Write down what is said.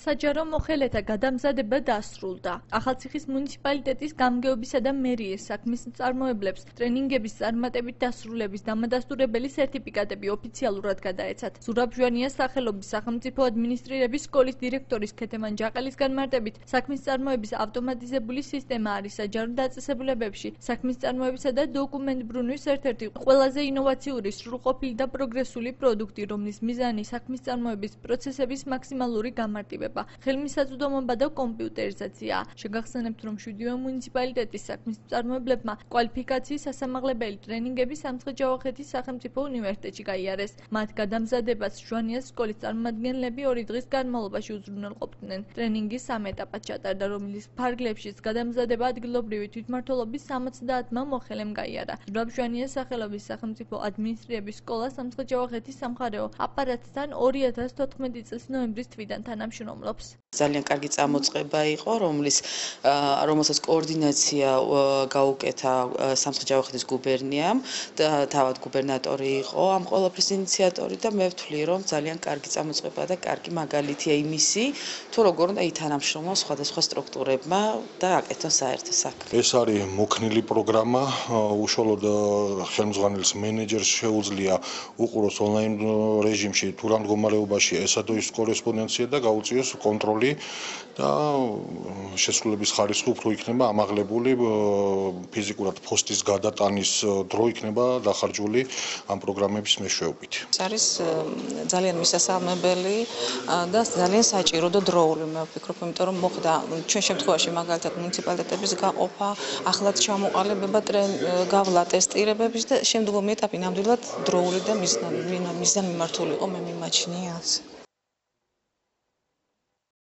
საჯარო მოხელეთა გადამზადება დასრულდა. ახალციხის მუნიციპალიტეტის გამგეობისა და მერიის საქმის მწარმოებლებს ტრენინგების წარმატებით დასრულების დამადასტურებელი სერტიფიკატები ოფიციალურად გადაეცათ. ზურაბ ჟვანიას სახელობის სახელმწიფო ადმინისტრირების სკოლის დირექტორის ქეთემან ჯაყელის განმარტებით, საქმის წარმოების ავტომატიზებული სისტემა არის საჯარო დაწესებულებებში საქმის წარმოებისა და დოკუმენტბრუნვის ერთ-ერთი ყველაზე ინოვაციური, სრულყოფილი და პროგრესული პროდუქტი, რომლის მიზანი საქმის წარმოების პროცესების მაქსიმალური გამარტივება, ხელმისაწვდომობა და კომპიუტერიზაცია. შეგახსენებთ, რომ 7-ვე მუნიციპალიტეტის საქმის მწარმოებლებმა კვალიფიკაციის სასამაღლებელი ტრენინგები სამცხე-ჯავახეთის სახელმწიფო უნივერსიტეტში გაიარეს. მათ გადამზადებას ჟვანიას სკოლის წარმომადგენლები 2 დღის განმავლობაში უზრუნველყოფდნენ. ტრენინგი 3 ეტაპად ჩატარდა, რომლის ფარგლებშიც გადამზადება ადგილობრივი თვითმმართველობის 70-მა მოხელემ გაიარა. ზურაბ ჟვანიას სახელობის სახელმწიფო ადმინისტრირების სკოლა სამცხე-ჯავახეთის სამხარეო აპარატთან 2014 წლის ნოემბრის თვიდან თანამშრომლობს. ძალიან კარგი წამოწყება იყო, რომელსაც კოორდინაცია გაუკეთა სამცხე-ჯავახეთის გუბერნიამ და თავად გუბერნატორი იყო ამ ყველაფრის ინიციატორი და მე ვთვლი, რომ ძალიან კარგი წამოწყება და კარგი მაგალითია იმისი, თუ როგორ უნდა ითანამშრომლონ სხვადასხვა სტრუქტურებმა და აკეთონ საერთო საქმე. ეს არის მოქნილი პროგრამა, უშუალოდ ხელმძღვანელს მენეჯერს შეუძლია უყუროს ონლაინ რეჟიმში თუ რა მდგომარეობაში ესადო ის კორესპონდენცია და გაუწიოს კონტროლი და შესრულების ხარისხი უფრო იქნება ამაღლებული, ფიზიკურად პოსტის გადატანის დრო იქნება დახარჯული ამ პროგრამების მეშვეობით. ეს არის ძალიან მისასალმებელი და ძალიან საჭირო და დროული, მე ვფიქრობ, იმიტომ რომ მოხდა ჩვენ შემთხვევაში მაგალითად მუნიციპალიტეტების გაყოფა, ახლად ჩამოყალიბება, გავლა ტესტირებების და შემდგომი ეტაპი ნამდვილად დროული და მიზანმიმართული იყო, მე მიმაჩნია.